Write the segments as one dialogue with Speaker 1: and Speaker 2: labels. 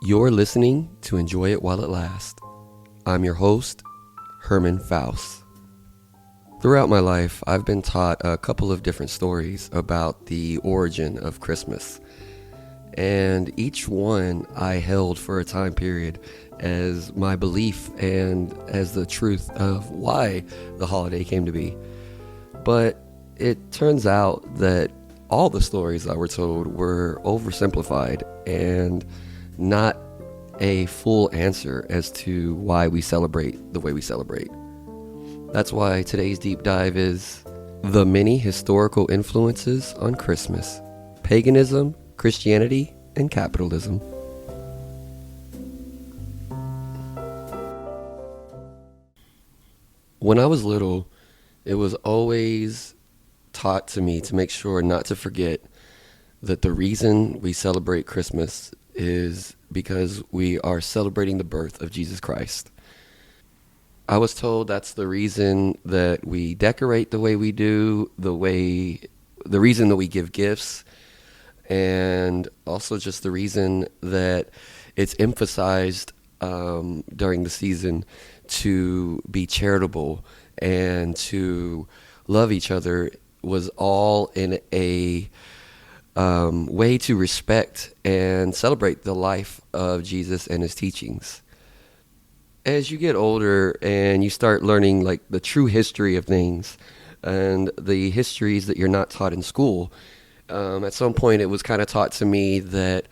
Speaker 1: You're listening to Enjoy It While It Lasts. I'm your host, Herman Faust. Throughout my life, I've been taught a couple of different stories about the origin of Christmas. And each one I held for a time period as my belief and as the truth of why the holiday came to be. But it turns out that all the stories I were told were oversimplified and not a full answer as to why we celebrate the way we celebrate. That's why today's deep dive is the many historical influences on Christmas, paganism, Christianity, and capitalism. When I was little, it was always taught to me to make sure not to forget that the reason we celebrate Christmas is because we are celebrating the birth of Jesus Christ. I was told that's the reason that we decorate the way we do, the reason that we give gifts, and also just the reason that it's emphasized during the season to be charitable and to love each other was all in a way to respect and celebrate the life of Jesus and his teachings. As you get older and you start learning like the true history of things and the histories that you're not taught in school, at some point it was kind of taught to me that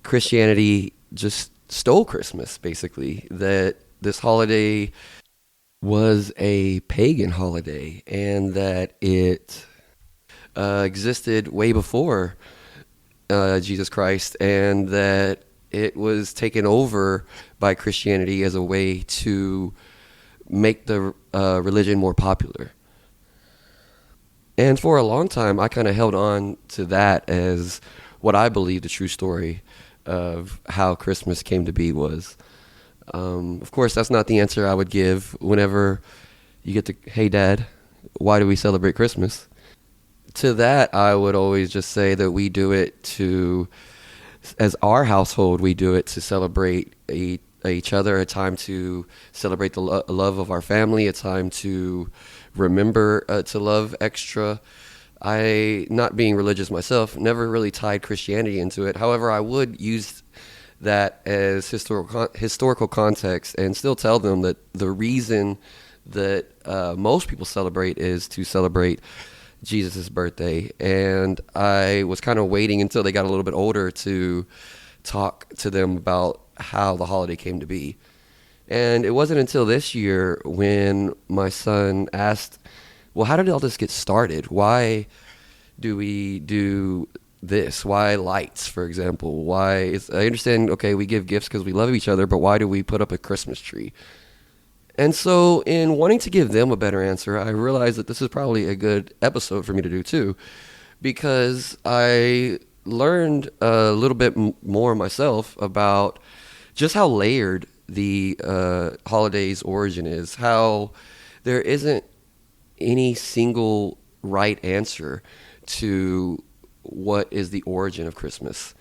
Speaker 1: Christianity just stole Christmas, basically, that this holiday was a pagan holiday and that it existed way before Jesus Christ, and that it was taken over by Christianity as a way to make the religion more popular. And for a long time, I kind of held on to that as what I believe the true story of how Christmas came to be was. Of course, that's not the answer I would give whenever you get to, hey, Dad, why do we celebrate Christmas? To that, I would always just say that we do it as our household, we do it to celebrate each other, a time to celebrate the love of our family, a time to remember to love extra. I, not being religious myself, never really tied Christianity into it. However, I would use that as historical context and still tell them that the reason that most people celebrate is to celebrate Jesus' birthday. And I was kind of waiting until they got a little bit older to talk to them about how the holiday came to be. And it wasn't until this year when my son asked, well, how did all this get started? Why do we do this? Why lights, for example? I understand, okay, we give gifts because we love each other, but why do we put up a Christmas tree? And so in wanting to give them a better answer, I realized that this is probably a good episode for me to do too, because I learned a little bit more myself about just how layered the holiday's origin is, how there isn't any single right answer to what is the origin of Christmas.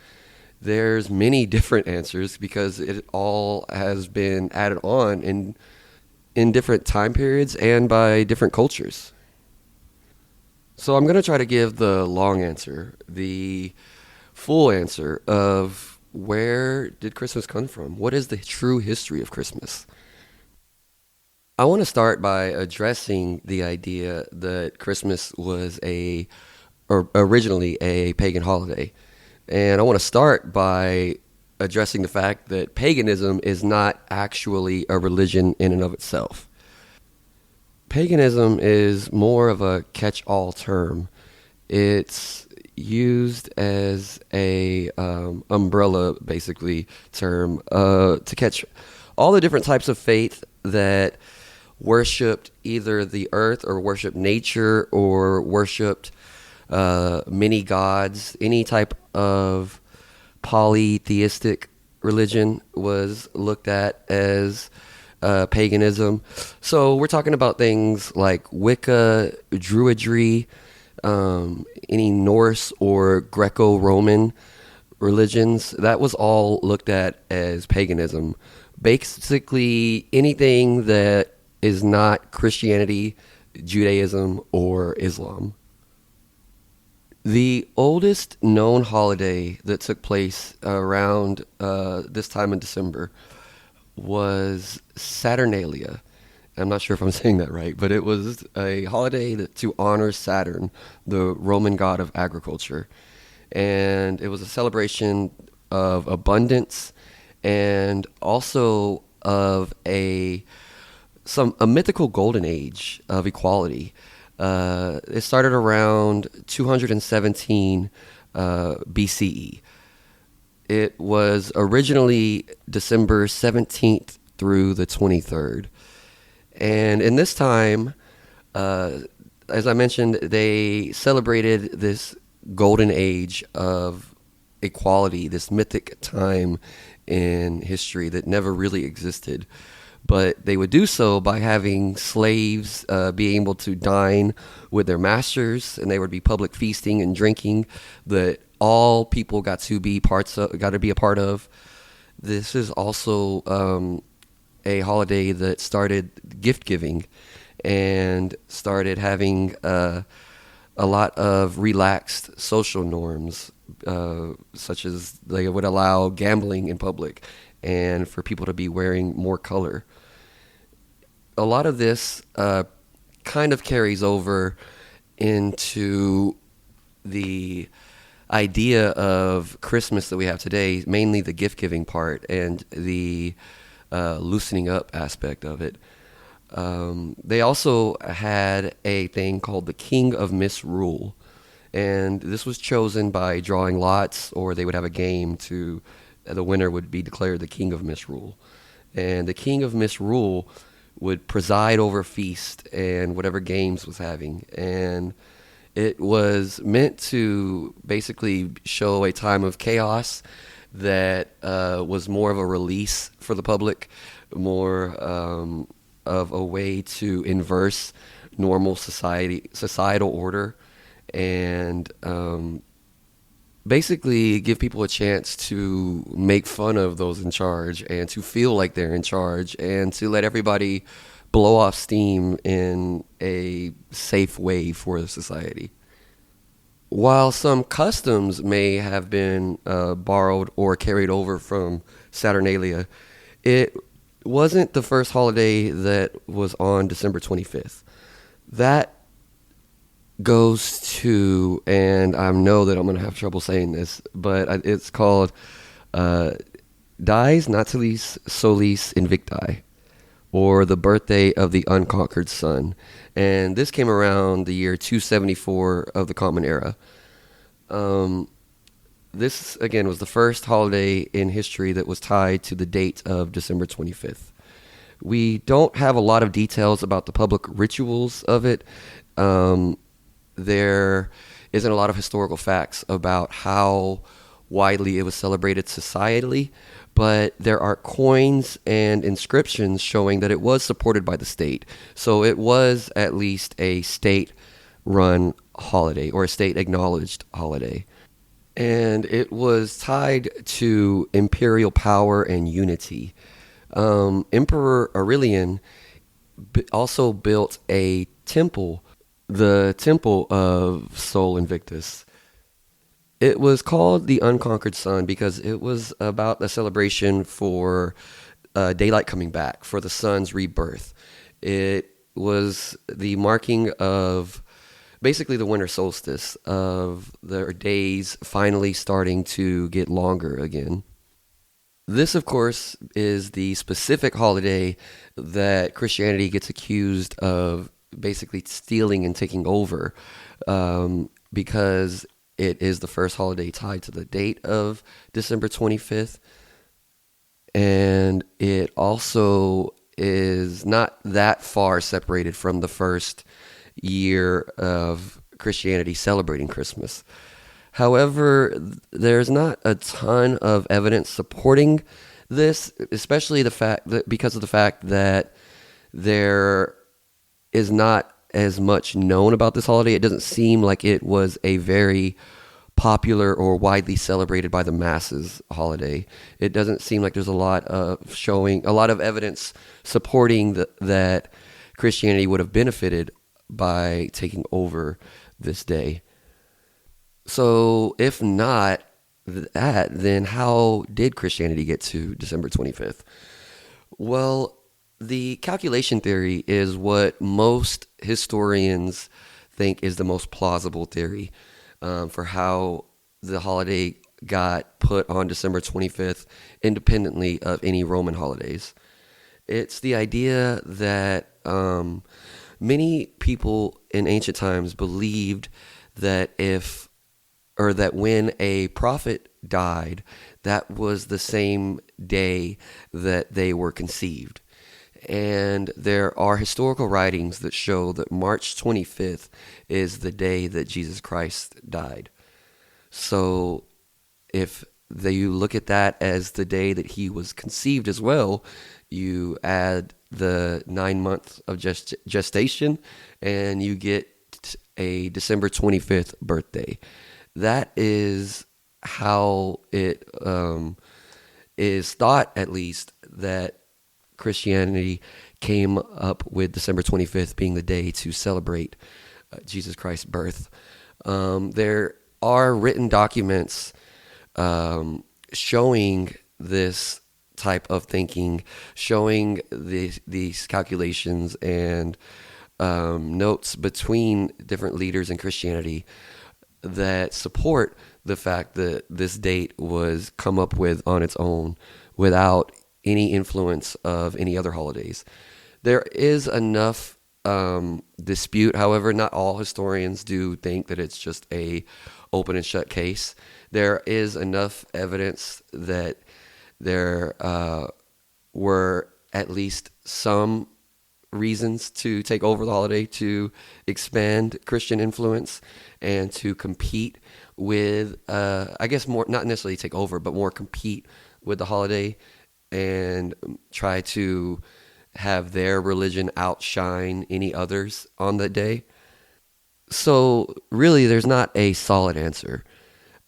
Speaker 1: There's many different answers because it all has been added on in different time periods and by different cultures. So I'm going to try to give the long answer, the full answer of where did Christmas come from? What is the true history of Christmas? I want to start by addressing the idea that Christmas was originally a pagan holiday. And I want to start by addressing the fact that paganism is not actually a religion in and of itself. Paganism is more of a catch-all term. It's used as a umbrella, basically, term to catch all the different types of faith that worshipped either the earth or worshipped nature or worshipped many gods. Any type of polytheistic religion was looked at as paganism. So we're talking about things like Wicca, Druidry, any Norse or Greco-Roman religions, that was all looked at as paganism. Basically, anything that is not Christianity, Judaism, or Islam. The oldest known holiday that took place around this time in December was Saturnalia. I'm not sure if I'm saying that right, but it was a holiday to honor Saturn, the Roman god of agriculture. And it was a celebration of abundance and also of a mythical golden age of equality. It started around 217 BCE. It was originally December 17th through the 23rd. And in this time, as I mentioned, they celebrated this golden age of equality, this mythic time in history that never really existed. But they would do so by having slaves be able to dine with their masters, and there would be public feasting and drinking that all people got to be a part of. This is also a holiday that started gift giving and started having a lot of relaxed social norms, such as they would allow gambling in public and for people to be wearing more color. A lot of this kind of carries over into the idea of Christmas that we have today, mainly the gift giving part and the loosening up aspect of it. They also had a thing called the King of Misrule, and this was chosen by drawing lots, or they would have a game to the winner would be declared the King of Misrule. And the King of Misrule would preside over feast and whatever games was having. And it was meant to basically show a time of chaos that was more of a release for the public, more of a way to inverse normal societal order, and basically give people a chance to make fun of those in charge and to feel like they're in charge and to let everybody blow off steam in a safe way for the society. While some customs may have been borrowed or carried over from Saturnalia, it wasn't the first holiday that was on December 25th. That goes to, and I know that I'm going to have trouble saying this, but it's called Dies Natalis Solis Invicti, or the birthday of the unconquered sun. And this came around the year 274 of the Common Era. This, again, was the first holiday in history that was tied to the date of December 25th. We don't have a lot of details about the public rituals of it. There isn't a lot of historical facts about how widely it was celebrated societally, but there are coins and inscriptions showing that it was supported by the state. So it was at least a state-run holiday or a state-acknowledged holiday. And it was tied to imperial power and unity. Emperor Aurelian also built a temple, the Temple of Sol Invictus. It was called the Unconquered Sun because it was about a celebration for daylight coming back, for the sun's rebirth. It was the marking of basically the winter solstice, of their days finally starting to get longer again. This, of course, is the specific holiday that Christianity gets accused of basically stealing and taking over, because it is the first holiday tied to the date of December 25th. And it also is not that far separated from the first year of Christianity celebrating Christmas. However, there's not a ton of evidence supporting this, especially because of the fact that there is not as much known about this holiday. It doesn't seem like it was a very popular or widely celebrated by the masses holiday. It doesn't seem like there's a lot of evidence supporting that Christianity would have benefited by taking over this day. So if not that, then how did Christianity get to December 25th? Well, the calculation theory is what most historians think is the most plausible theory for how the holiday got put on December 25th, independently of any Roman holidays. It's the idea that many people in ancient times believed that that when a prophet died, that was the same day that they were conceived. And there are historical writings that show that March 25th is the day that Jesus Christ died. So if you look at that as the day that he was conceived as well, you add the 9 months of gestation and you get a December 25th birthday. That is how it is thought, at least, that Christianity came up with December 25th being the day to celebrate Jesus Christ's birth. There are written documents showing this type of thinking, showing these calculations and notes between different leaders in Christianity that support the fact that this date was come up with on its own without any influence of any other holidays. There is enough dispute. However, not all historians do think that it's just a open and shut case. There is enough evidence that there were at least some reasons to take over the holiday, to expand Christian influence and to compete with, I guess more, not necessarily take over, but more compete with the holiday and try to have their religion outshine any others on that day. So really, there's not a solid answer.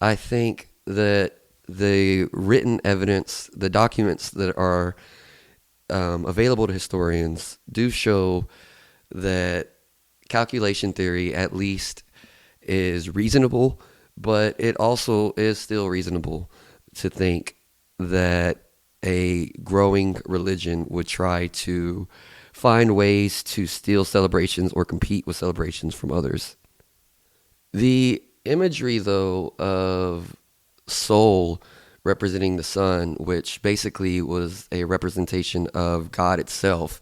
Speaker 1: I think that the written evidence, the documents that are available to historians do show that calculation theory at least is reasonable, but it also is still reasonable to think that a growing religion would try to find ways to steal celebrations or compete with celebrations from others. The imagery, though, of soul representing the sun, which basically was a representation of God itself,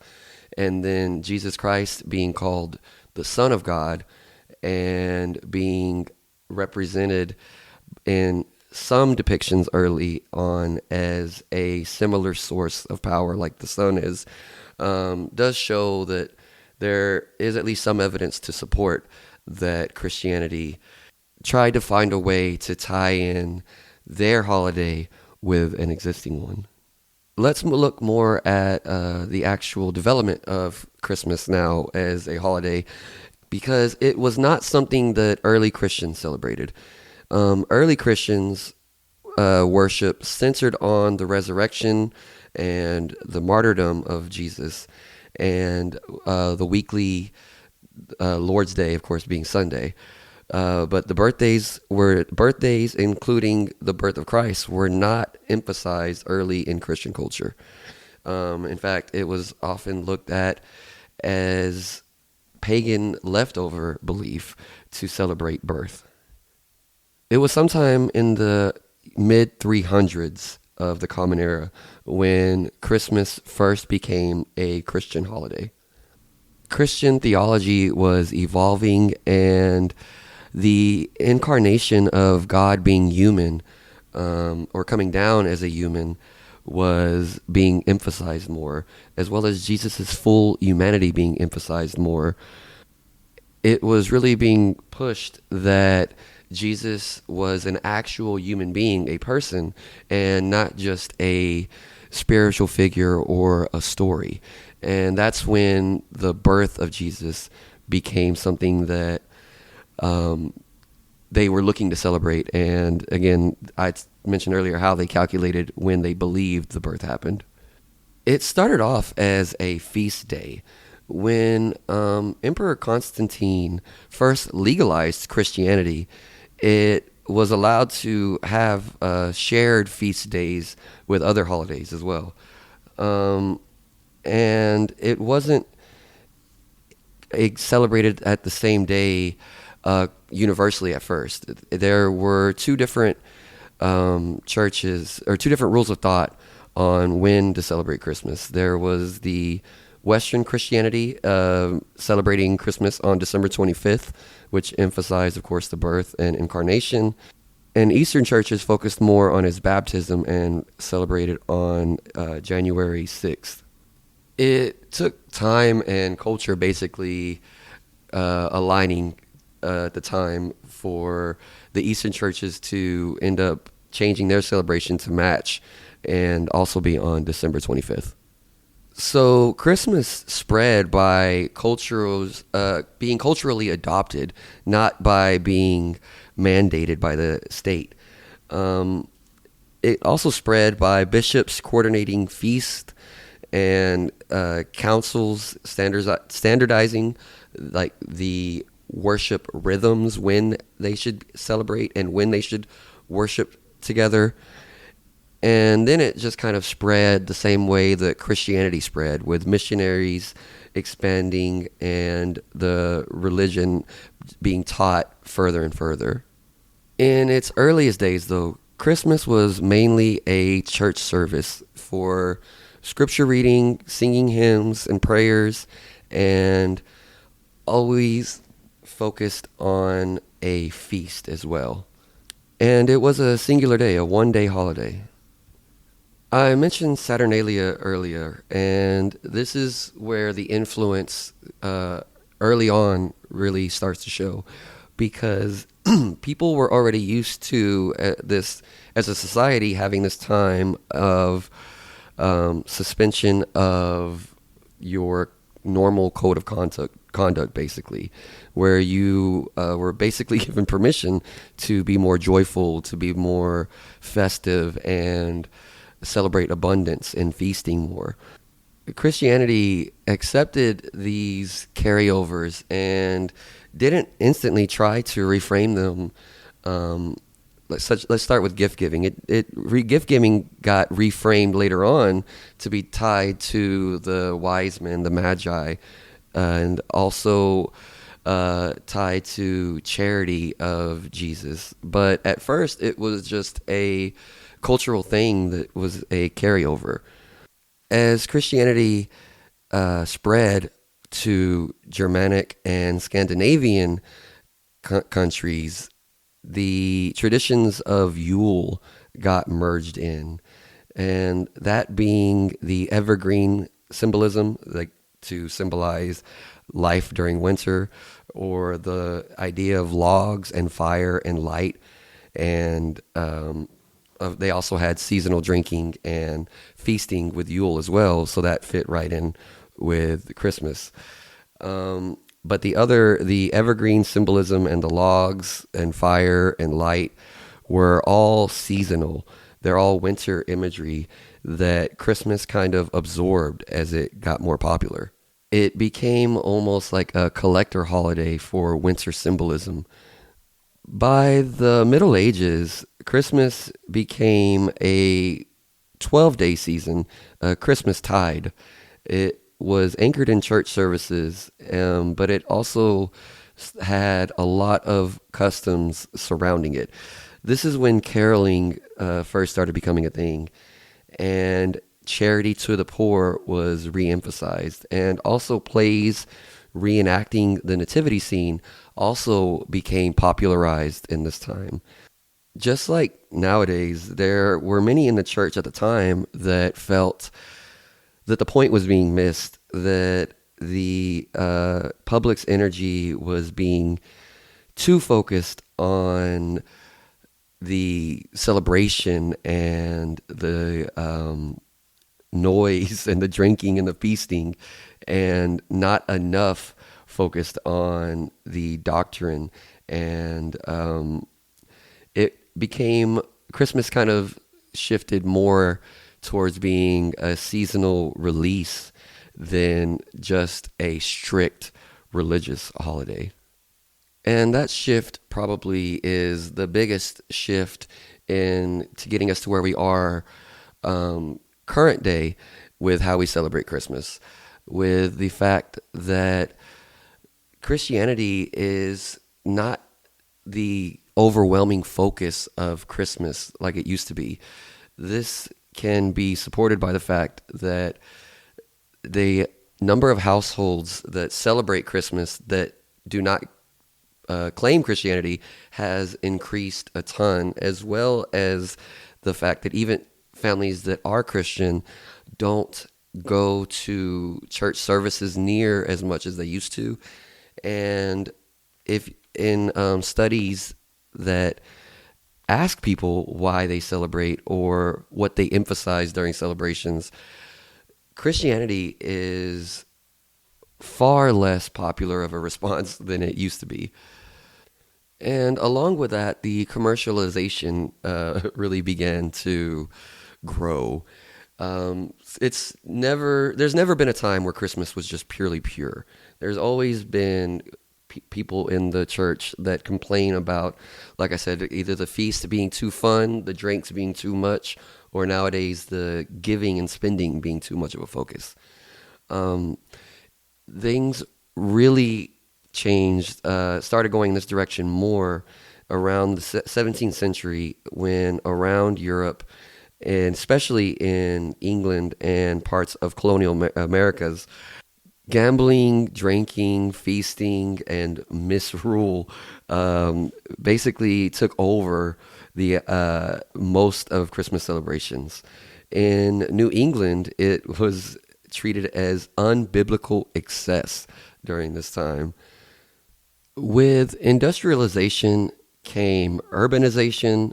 Speaker 1: and then Jesus Christ being called the Son of God and being represented in some depictions early on as a similar source of power like the sun is, does show that there is at least some evidence to support that Christianity tried to find a way to tie in their holiday with an existing one. Let's look more at the actual development of Christmas now as a holiday, because it was not something that early Christians celebrated. Early Christians worship centered on the resurrection and the martyrdom of Jesus, and the weekly Lord's Day, of course, being Sunday. But the birthdays, including the birth of Christ, were not emphasized early in Christian culture. In fact, it was often looked at as pagan leftover belief to celebrate birth. It was sometime in the mid 300s of the Common Era when Christmas first became a Christian holiday. Christian theology was evolving, and the incarnation of God being human, or coming down as a human, was being emphasized more, as well as Jesus' full humanity being emphasized more. It was really being pushed that Jesus was an actual human being, a person, and not just a spiritual figure or a story. And that's when the birth of Jesus became something that they were looking to celebrate. And again, I mentioned earlier how they calculated when they believed the birth happened. It started off as a feast day when Emperor Constantine first legalized Christianity. It was allowed to have shared feast days with other holidays as well. Um, and it wasn't celebrated at the same day universally at first. There were two different churches, or two different rules of thought on when to celebrate Christmas. There was the Western Christianity celebrating Christmas on December 25th, which emphasized, of course, the birth and incarnation. And Eastern churches focused more on his baptism and celebrated on January 6th. It took time and culture basically aligning at the time for the Eastern churches to end up changing their celebration to match and also be on December 25th. So Christmas spread by cultures being culturally adopted, not by being mandated by the state. It also spread by bishops coordinating feast and councils standardizing like the worship rhythms, when they should celebrate and when they should worship together. And then it just kind of spread the same way that Christianity spread, with missionaries expanding and the religion being taught further and further. In its earliest days, though, Christmas was mainly a church service for scripture reading, singing hymns and prayers, and always focused on a feast as well. And it was a singular day, a one-day holiday. I mentioned Saturnalia earlier, and this is where the influence early on really starts to show, because people were already used to this as a society, having this time of suspension of your normal code of conduct, basically, where you were basically given permission to be more joyful, to be more festive, and celebrate abundance and feasting more. Christianity accepted these carryovers and didn't instantly try to reframe them. Let's start with gift giving. Gift giving got reframed later on to be tied to the wise men, the magi, and also tied to charity of Jesus. But at first, it was just a cultural thing that was a carryover. As Christianity spread to Germanic and Scandinavian countries, the traditions of Yule got merged in, and that being the evergreen symbolism, like to symbolize life during winter, or the idea of logs and fire and light, and they also had seasonal drinking and feasting with Yule as well, so that fit right in with Christmas. But the evergreen symbolism and the logs and fire and light were all seasonal. They're all winter imagery that Christmas kind of absorbed as it got more popular. It became almost like a collector holiday for winter symbolism. By the Middle Ages, Christmas became a 12-day season, Christmas tide. It was anchored in church services, but it also had a lot of customs surrounding it. This is when caroling first started becoming a thing, and charity to the poor was re-emphasized, and also plays reenacting the nativity scene also became popularized in this time. Just like nowadays, there were many in the church at the time that felt that the point was being missed, that the public's energy was being too focused on the celebration and the noise and the drinking and the feasting, and not enough focused on the doctrine and it became Christmas kind of shifted more towards being a seasonal release than just a strict religious holiday. And that shift probably is the biggest shift in to getting us to where we are current day with how we celebrate Christmas, with the fact that Christianity is not the overwhelming focus of Christmas like it used to be. This can be supported by the fact that the number of households that celebrate Christmas that do not claim Christianity has increased a ton, as well as the fact that even families that are Christian don't go to church services near as much as they used to. And if in studies that ask people why they celebrate or what they emphasize during celebrations, Christianity is far less popular of a response than it used to be. And along with that, the commercialization really began to grow. There's never been a time where Christmas was just purely pure. There's always been people in the church that complain about, like I said, either the feast being too fun, the drinks being too much, or nowadays the giving and spending being too much of a focus. Things really changed, started going in this direction more around the 17th century, when around Europe, and especially in England and parts of colonial Americas, gambling, drinking, feasting, and misrule basically took over the most of Christmas celebrations. In New England, it was treated as unbiblical excess during this time. With industrialization came urbanization,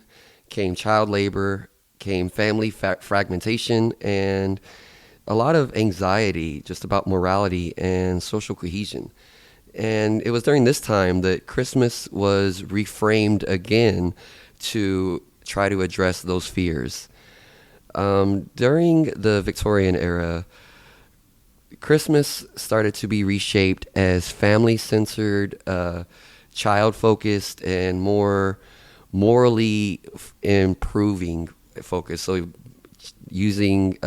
Speaker 1: came child labor, came family fragmentation, and a lot of anxiety just about morality and social cohesion. And it was during this time that Christmas was reframed again to try to address those fears. During the Victorian era, Christmas started to be reshaped as family-centered, child-focused, and more morally improving focus. So using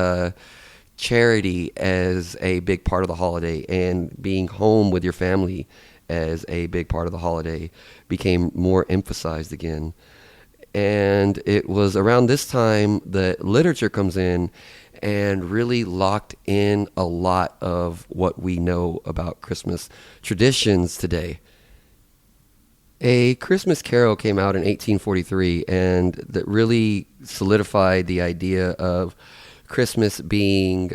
Speaker 1: charity as a big part of the holiday and being home with your family as a big part of the holiday became more emphasized again. And it was around this time that literature comes in and really locked in a lot of what we know about Christmas traditions today. A Christmas Carol came out in 1843, and that really solidified the idea of Christmas being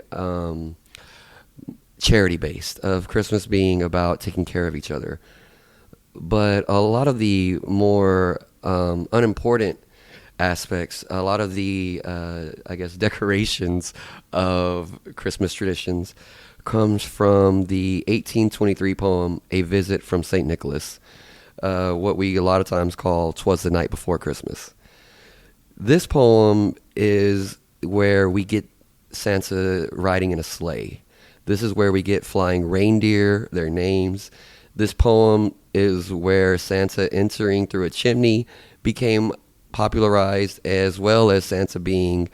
Speaker 1: charity-based, of Christmas being about taking care of each other. But a lot of the more unimportant aspects, a lot of the, decorations of Christmas traditions comes from the 1823 poem, A Visit from St. Nicholas, what we a lot of times call "'Twas the Night Before Christmas." This poem is where we get Santa riding in a sleigh. This is where we get flying reindeer, their names. This poem is where Santa entering through a chimney became popularized, as well as Santa being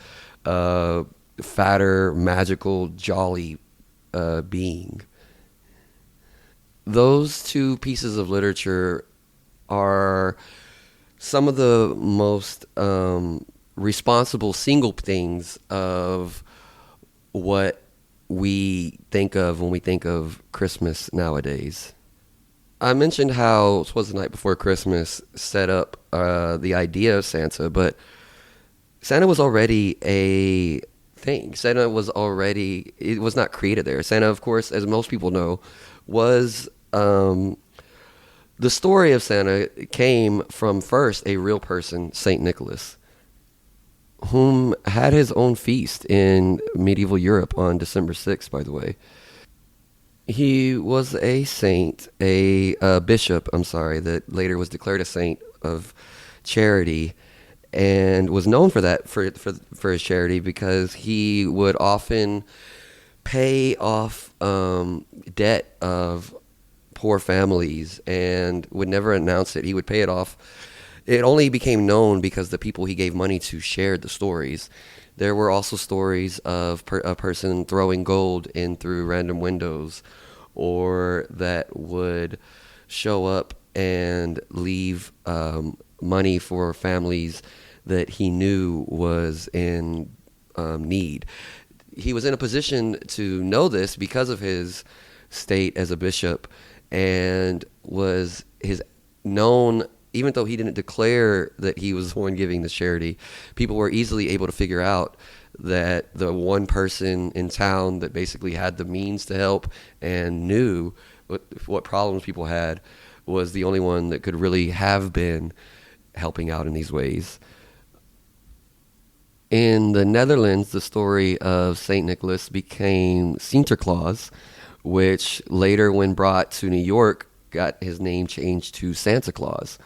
Speaker 1: a fatter, magical, jolly being. Those two pieces of literature are some of the most responsible single things of what we think of when we think of Christmas nowadays. I mentioned how "'Twas the Night Before Christmas" set up the idea of Santa, but Santa was already a thing. Santa was already, it was not created there. Santa, of course, as most people know, was, the story of Santa came from first a real person, St. Nicholas, whom had his own feast in medieval Europe on December 6th, by the way. He was a saint, a bishop, I'm sorry, that later was declared a saint of charity and was known for that for his charity because he would often pay off debt of poor families and would never announce it. He would pay it off. It only became known because the people he gave money to shared the stories. There were also stories of a person throwing gold in through random windows, or that would show up and leave money for families that he knew was in need. He was in a position to know this because of his state as a bishop, and was his known, even though he didn't declare that he was the one giving the charity, people were easily able to figure out that the one person in town that basically had the means to help and knew what problems people had was the only one that could really have been helping out in these ways. In the Netherlands, the story of St. Nicholas became Sinterklaas, which later, when brought to New York, got his name changed to Santa Claus.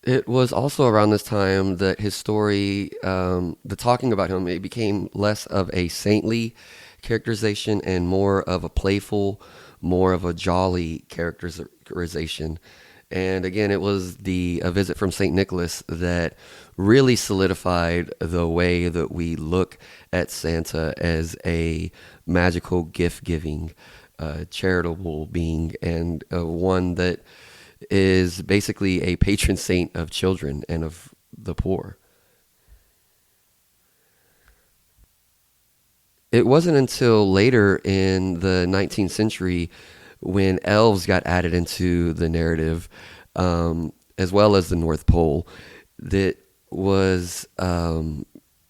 Speaker 1: It was also around this time that his story, the talking about him, it became less of a saintly characterization and more of a playful, more of a jolly characterization. And again, it was the a visit from St. Nicholas that really solidified the way that we look at Santa as a magical gift giving, charitable being, and one that is basically a patron saint of children and of the poor. It wasn't until later in the 19th century when elves got added into the narrative, as well as the North Pole, that was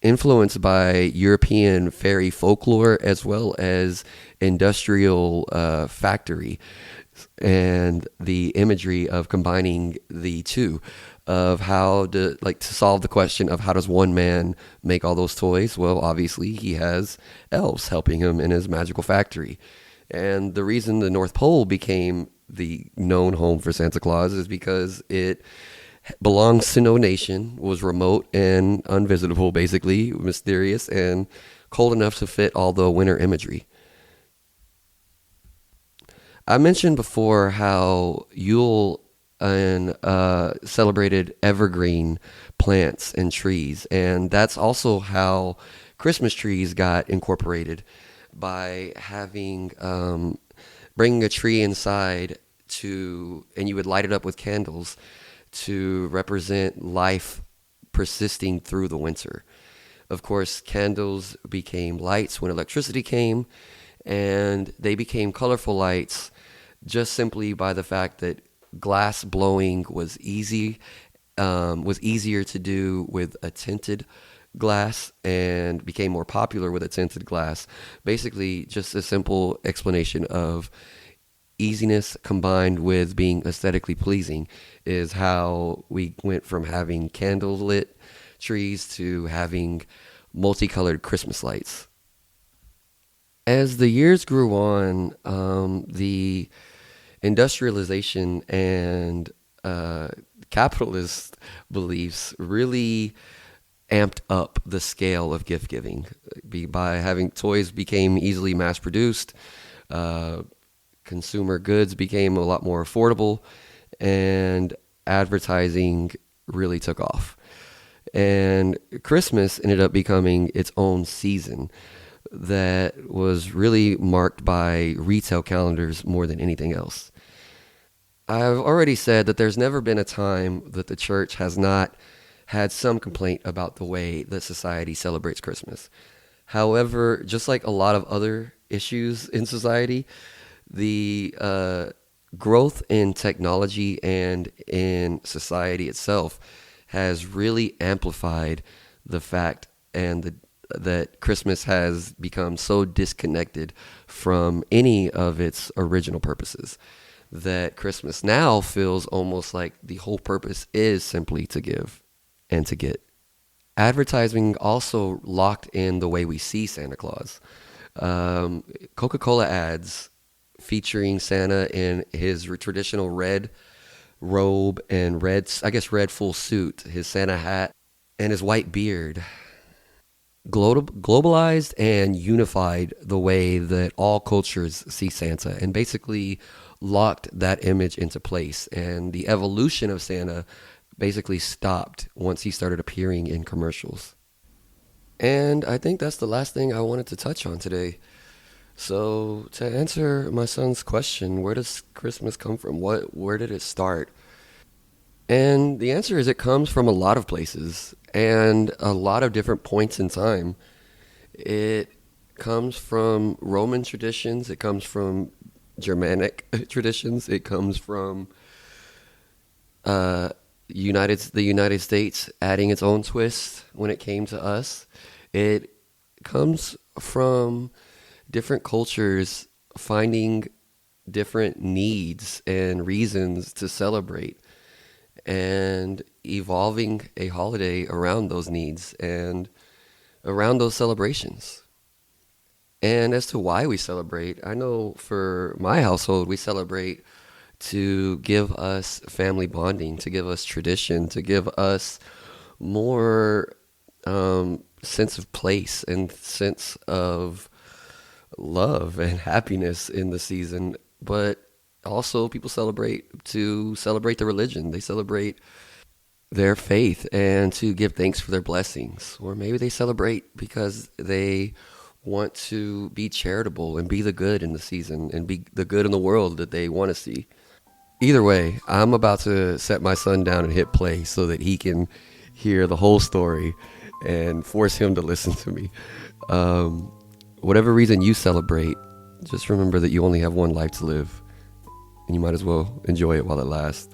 Speaker 1: influenced by European fairy folklore as well as industrial factory and the imagery of combining the two, of how to solve the question of how does one man make all those toys. Well, obviously he has elves helping him in his magical factory. And the reason the North Pole became the known home for Santa Claus is because it belongs to no nation, was remote and unvisitable, basically mysterious and cold enough to fit all the winter imagery. I mentioned before how Yule and celebrated evergreen plants and trees, and that's also how Christmas trees got incorporated by having bringing a tree inside to, and you would light it up with candles to represent life persisting through the winter. Of course, candles became lights when electricity came, and they became colorful lights just simply by the fact that glass blowing was easier to do with a tinted glass and became more popular with a tinted glass. Basically, just a simple explanation of easiness combined with being aesthetically pleasing is how we went from having candle lit trees to having multicolored Christmas lights. As the years grew on, the industrialization and capitalist beliefs really amped up the scale of gift giving. By having toys became easily mass produced, uh, consumer goods became a lot more affordable, and advertising really took off. And Christmas ended up becoming its own season that was really marked by retail calendars more than anything else. I've already said that there's never been a time that the church has not had some complaint about the way that society celebrates Christmas. However, just like a lot of other issues in society, the growth in technology and in society itself has really amplified the fact that Christmas has become so disconnected from any of its original purposes that Christmas now feels almost like the whole purpose is simply to give and to get. Advertising also locked in the way we see Santa Claus. Coca-Cola ads featuring Santa in his traditional red robe and red full suit, his Santa hat, and his white beard. Globalized and unified the way that all cultures see Santa, and basically locked that image into place. And the evolution of Santa basically stopped once he started appearing in commercials. And I think that's the last thing I wanted to touch on today. So to answer my son's question, where does Christmas come from? Where did it start? And the answer is it comes from a lot of places and a lot of different points in time. It comes from Roman traditions, it comes from Germanic traditions, it comes from uh, the United States adding its own twist when it came to us. It comes from different cultures finding different needs and reasons to celebrate and evolving a holiday around those needs and around those celebrations. And as to why we celebrate, I know for my household, we celebrate to give us family bonding, to give us tradition, to give us more sense of place and sense of love and happiness in the season. But also, people celebrate to celebrate the religion. They celebrate their faith and to give thanks for their blessings. Or maybe they celebrate because they want to be charitable and be the good in the season and be the good in the world that they want to see. Either way, I'm about to set my son down and hit play so that he can hear the whole story and force him to listen to me. Whatever reason you celebrate, just remember that you only have one life to live, and you might as well enjoy it while it lasts.